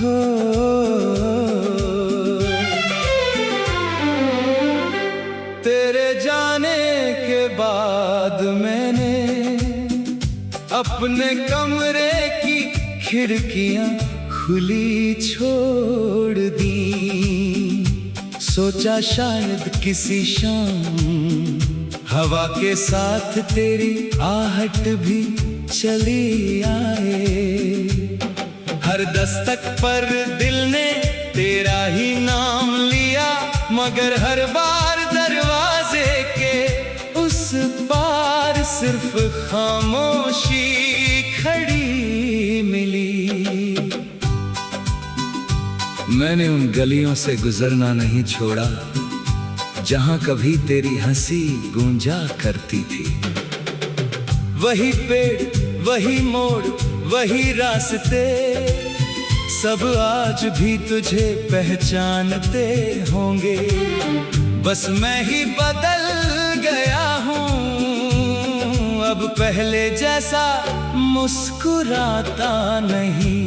हो। तेरे जाने के बाद मैंने अपने कमरे की खिड़कियां खुली छोड़ दी। सोचा शायद किसी शाम हवा के साथ तेरी आहट भी चली आए। हर दस्तक पर दिल ने तेरा ही नाम लिया, मगर हर बार दरवाजे के उस पार सिर्फ खामोशी खड़ी मिली। मैंने उन गलियों से गुजरना नहीं छोड़ा जहां कभी तेरी हंसी गूंजा करती थी। वही पेड़, वही मोड़, वही रास्ते, सब आज भी तुझे पहचानते होंगे। बस मैं ही बदल गया हूँ, अब पहले जैसा मुस्कुराता नहीं।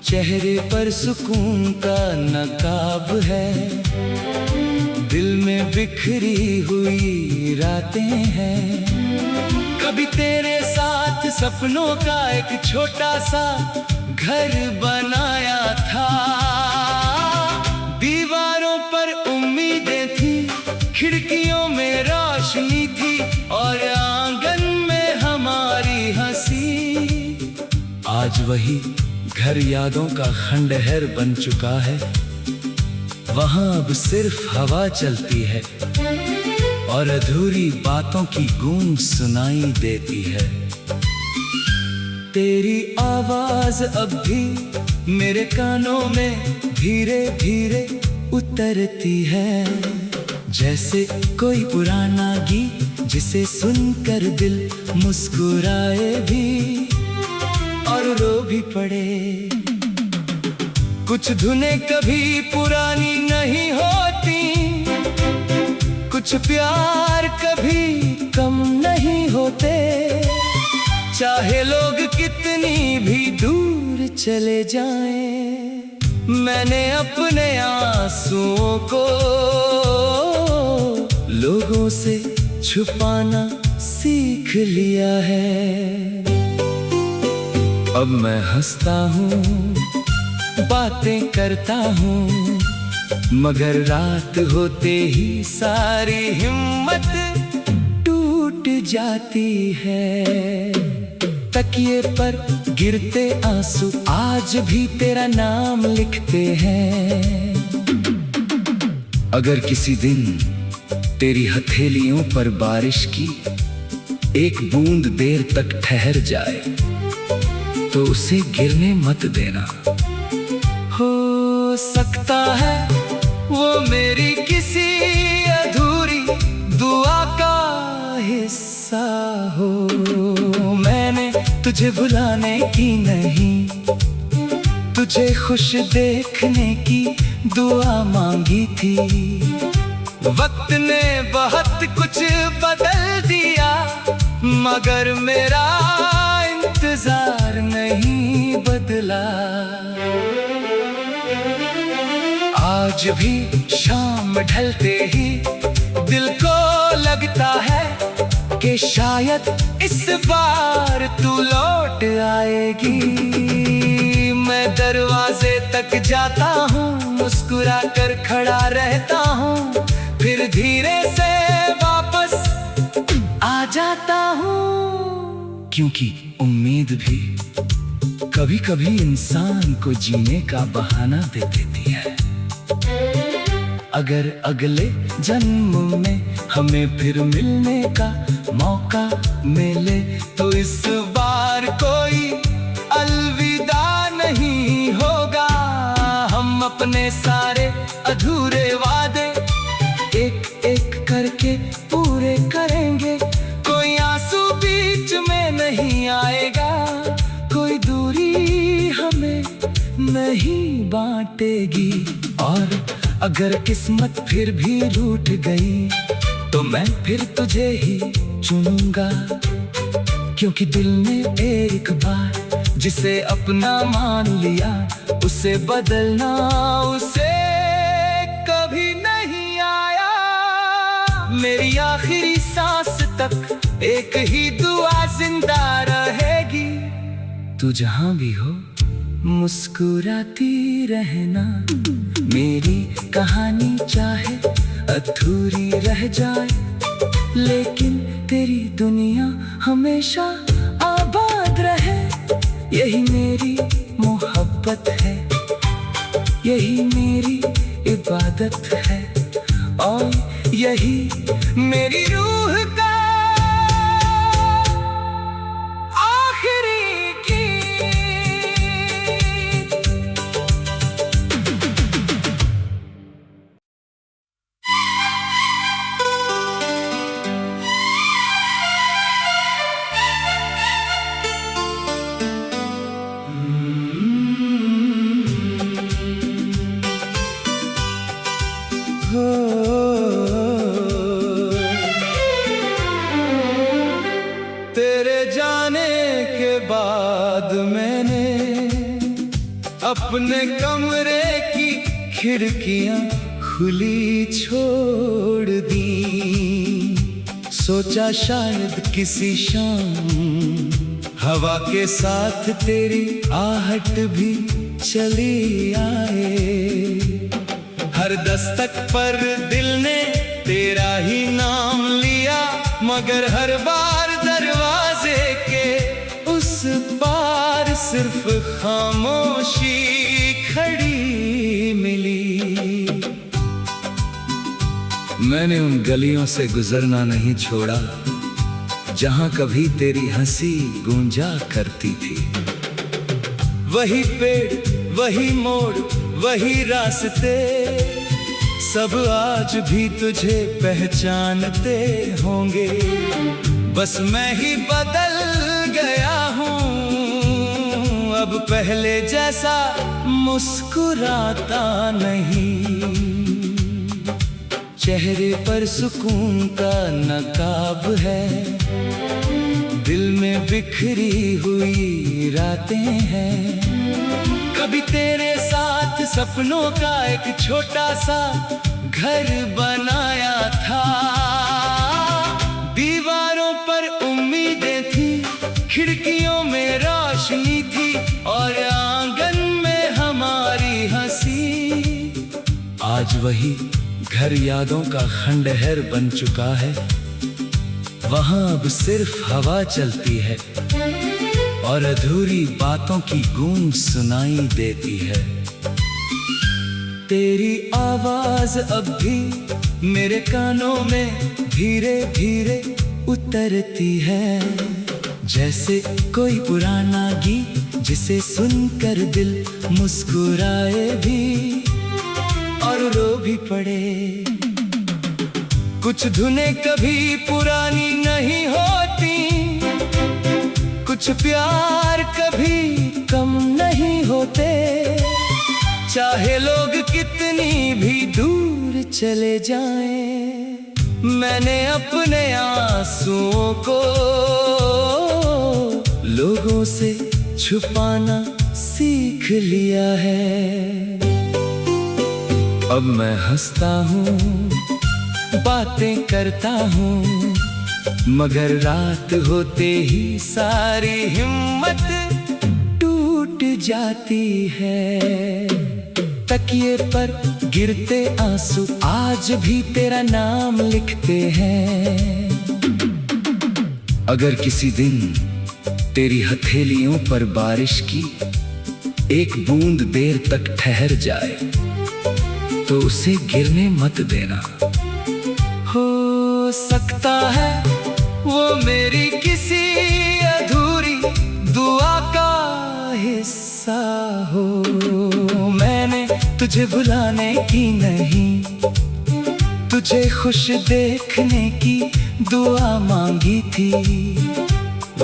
चेहरे पर सुकून का नकाब है, दिल में बिखरी हुई रातें हैं। कभी तेरे साथ सपनों का एक छोटा सा घर बनाया था। दीवारों पर उम्मीदें थी, खिड़कियों में रोशनी थी, और आंगन में हमारी हंसी। आज वही घर यादों का खंडहर बन चुका है। वहां अब सिर्फ हवा चलती है और अधूरी बातों की गूंज सुनाई देती है। तेरी आवाज अब भी मेरे कानों में धीरे धीरे उतरती है, जैसे कोई पुराना गीत जिसे सुनकर दिल मुस्कुराए भी और रो भी पड़े। कुछ धुनें कभी पुरानी नहीं होती, कुछ प्यार कभी कम नहीं होते। चाहे लोग कितनी भी दूर चले जाएं, मैंने अपने आंसुओं को लोगों से छुपाना सीख लिया है। अब मैं हंसता हूँ, बातें करता हूँ, मगर रात होते ही सारी हिम्मत टूट जाती है। तकिए पर गिरते आंसू आज भी तेरा नाम लिखते हैं। अगर किसी दिन तेरी हथेलियों पर बारिश की एक बूंद देर तक ठहर जाए, तो उसे गिरने मत देना। हो सकता है वो मेरी किसी अधूरी दुआ का हिस्सा हो। मैंने तुझे भुलाने की नहीं, तुझे खुश देखने की दुआ मांगी थी। वक्त ने बहुत कुछ बदल दिया, मगर मेरा इंतजार नहीं बदला। आज भी शाम ढलते ही दिल को लगता है कि शायद इस बार तू लौट आएगी। मैं दरवाजे तक जाता हूँ, मुस्कुरा कर खड़ा रहता हूँ, फिर धीरे से वापस आ जाता हूँ। क्योंकि उम्मीद भी कभी कभी इंसान को जीने का बहाना दे देती है। अगर अगले जन्म में हमें फिर मिलने का मौका मिले, तो इस बार कोई अलविदा नहीं होगा। हम अपने सारे अधूरे वादे एक एक करके पूरे करेंगे। कोई आंसू बीच में नहीं आएगा, कोई दूरी हमें नहीं बांटेगी। और अगर किस्मत फिर भी रूठ गई, तो मैं फिर तुझे ही चुनूंगा। क्योंकि दिल ने एक बार जिसे अपना मान लिया उसे बदलना उसे कभी नहीं आया। मेरी आखिरी सांस तक एक ही दुआ जिंदा रहेगी, तू जहां भी हो मुस्कुराती रहना। मेरी कहानी चाहे अधूरी रह जाए, लेकिन तेरी दुनिया हमेशा आबाद रहे। यही मेरी मोहब्बत है, यही मेरी इबादत है, और यही मेरी रूह का आखिरी गीत। तेरे जाने के बाद मैंने अपने कमरे की खिड़कियां खुली छोड़ दी। सोचा शायद किसी शाम हवा के साथ तेरी आहट भी चली आए। हर दस्तक पर दिल ने तेरा ही नाम लिया, मगर हर बार दरवाजे के उस पार सिर्फ खामोशी खड़ी मिली। मैंने उन गलियों से गुजरना नहीं छोड़ा जहां कभी तेरी हंसी गूंजा करती थी। वही पेड़, वही मोड़, वही रास्ते, सब आज भी तुझे पहचानते होंगे। बस मैं ही बदल गया हूँ, अब पहले जैसा मुस्कुराता नहीं। चेहरे पर सुकून का नकाब है, दिल में बिखरी हुई रातें हैं। कभी तेरे साथ सपनों का एक छोटा सा घर बनाया था। दीवारों पर उम्मीदें थी, खिड़कियों में रोशनी थी, और आंगन में हमारी हंसी। आज वही घर यादों का खंडहर बन चुका है। वहां अब सिर्फ हवा चलती है और अधूरी बातों की गूंज सुनाई देती है। तेरी आवाज अब भी मेरे कानों में धीरे धीरे उतरती है, जैसे कोई पुराना गीत जिसे सुनकर दिल मुस्कुराए भी और रो भी पड़े। कुछ धुनें कभी पुरानी नहीं होती, कुछ प्यार कभी कम नहीं होते। चाहे लोग कितनी भी दूर चले जाएं, मैंने अपने आंसुओं को लोगों से छुपाना सीख लिया है। अब मैं हंसता हूँ, बातें करता हूँ, मगर रात होते ही सारी हिम्मत टूट जाती है। तकिए पर गिरते आंसू आज भी तेरा नाम लिखते हैं। अगर किसी दिन तेरी हथेलियों पर बारिश की एक बूंद देर तक ठहर जाए, तो उसे गिरने मत देना। हो सकता है वो मेरी किसी अधूरी दुआ का हिस्सा हो। मैंने तुझे भुलाने की नहीं, तुझे खुश देखने की दुआ मांगी थी।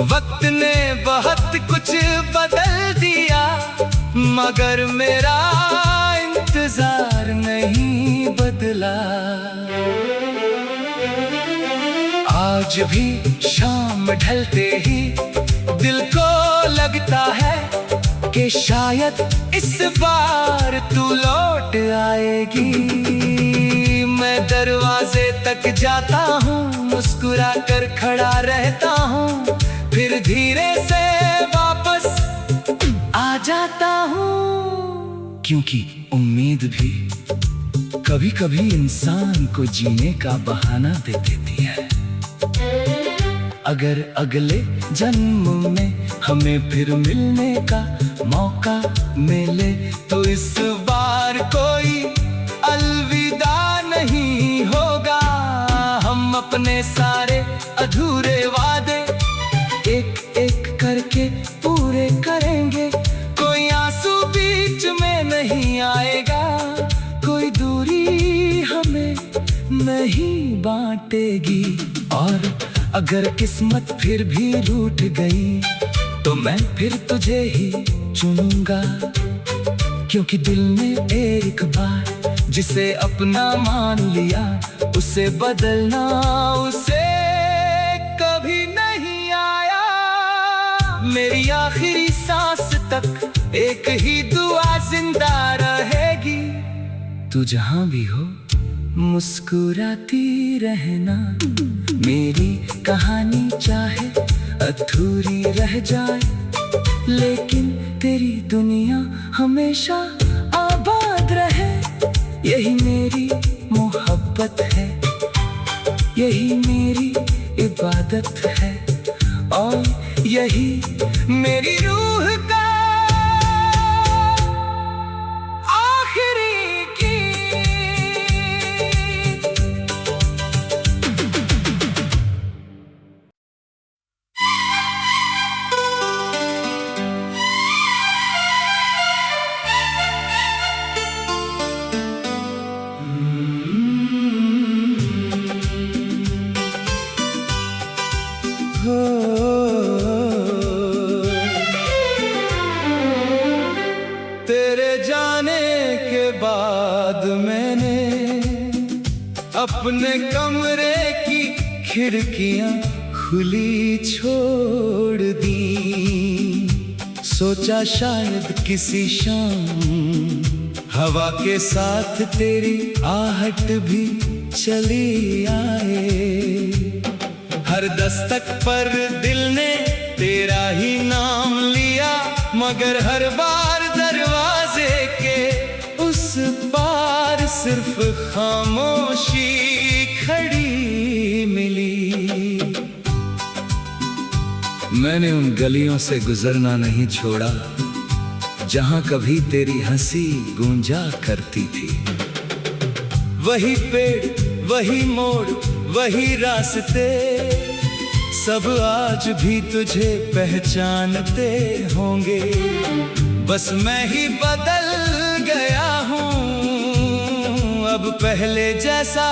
वक्त ने बहुत कुछ बदल दिया, मगर मेरा इंतजार नहीं बदला। आज भी शाम ढलते ही दिल को लगता है कि शायद इस बार तू लौट आएगी। मैं दरवाजे तक जाता हूँ, मुस्कुरा कर खड़ा रहता हूँ, फिर धीरे से वापस आ जाता हूँ। क्योंकि उम्मीद भी कभी कभी इंसान को जीने का बहाना दे देती है। अगर अगले जन्म में हमें फिर मिलने का मौका मिले तो इस बार कोई अलविदा नहीं होगा। हम अपने सारे अधूरे वादे एक एक करके पूरे करेंगे। कोई आंसू बीच में नहीं आएगा, कोई दूरी हमें नहीं बांटेगी। और अगर किस्मत फिर भी रूठ गई तो मैं फिर तुझे ही चुनूंगा। क्योंकि दिल ने एक बार जिसे अपना मान लिया, उसे बदलना उसे कभी नहीं आया। मेरी आखिरी सांस तक एक ही दुआ जिंदा रहेगी। तू जहां भी हो मुस्कुराती रहना। मेरी कहानी चाहे अधूरी रह जाए, लेकिन तेरी दुनिया हमेशा आबाद रहे। यही मेरी मोहब्बत है, यही मेरी इबादत है, और यही मेरी रूह का आखिरी तेरे जाने के बाद मैंने अपने कमरे की खिड़कियां खुली छोड़ दी। सोचा शायद किसी शाम हवा के साथ तेरी आहट भी चली आए। हर दस्तक पर दिल ने तेरा ही नाम लिया, मगर हर बार दरवाजे के उस पार सिर्फ खामोशी खड़ी मिली। मैंने उन गलियों से गुजरना नहीं छोड़ा जहां कभी तेरी हंसी गूंजा करती थी। वही पेड़, वही मोड़, वही रास्ते, सब आज भी तुझे पहचानते होंगे। बस मैं ही बदल गया हूँ, अब पहले जैसा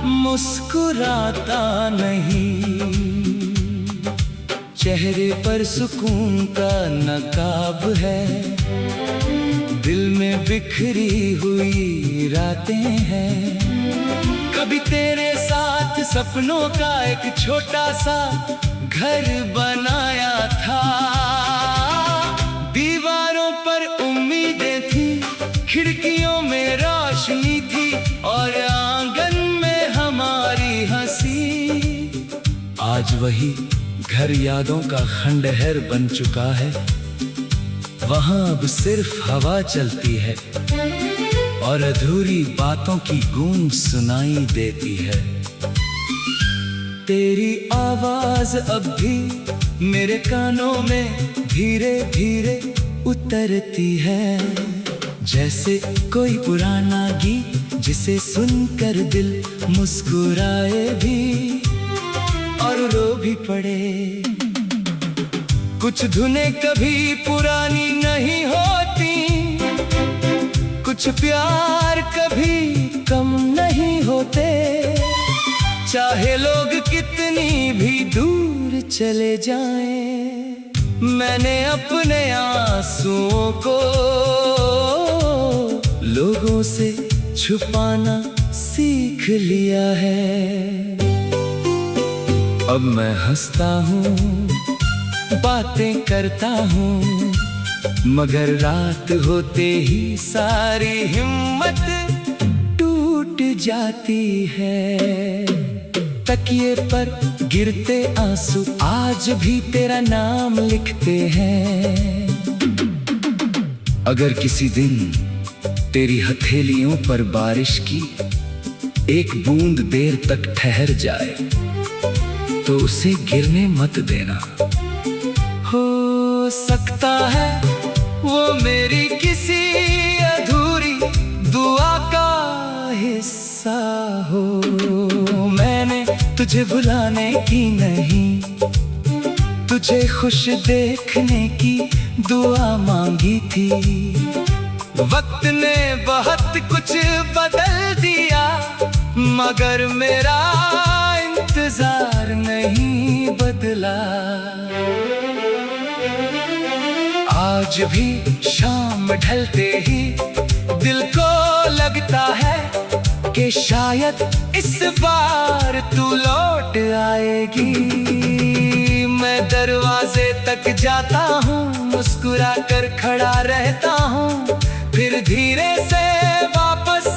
मुस्कुराता नहीं। चेहरे पर सुकून का नकाब है, दिल में बिखरी हुई रातें हैं। कभी तेरे साथ सपनों का एक छोटा सा घर बनाया था। दीवारों पर उम्मीदें थी, खिड़कियों में रोशनी थी, और आंगन में हमारी हंसी। आज वही घर यादों का खंडहर बन चुका है। वहां अब सिर्फ हवा चलती है और अधूरी बातों की गूंज सुनाई देती है। तेरी आवाज अब भी मेरे कानों में धीरे धीरे उतरती है, जैसे कोई पुराना गीत जिसे सुनकर दिल मुस्कुराए भी और रो भी पड़े। कुछ धुनें कभी पुरानी नहीं होती, कुछ प्यार कभी कम नहीं होते। चाहे लोग कितनी भी दूर चले जाएं, मैंने अपने आंसुओं को लोगों से छुपाना सीख लिया है। अब मैं हंसता हूँ बातें करता हूँ, मगर रात होते ही सारी हिम्मत टूट जाती है। तकिए पर गिरते आंसू आज भी तेरा नाम लिखते हैं। अगर किसी दिन तेरी हथेलियों पर बारिश की एक बूंद देर तक ठहर जाए, तो उसे गिरने मत देना। हो सकता है वो मेरी किसी अधूरी दुआ का हिस्सा हो। मैंने तुझे भुलाने की नहीं, तुझे खुश देखने की दुआ मांगी थी। वक्त ने बहुत कुछ बदल दिया, मगर मेरा इंतजार नहीं बदला। आज भी शाम ढलते ही दिल को लगता है कि शायद इस बार तू लौट आएगी। मैं दरवाजे तक जाता हूँ, मुस्कुरा कर खड़ा रहता हूँ, फिर धीरे से वापस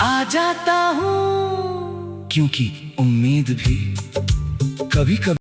आ जाता हूँ। क्योंकि उम्मीद भी कभी कभी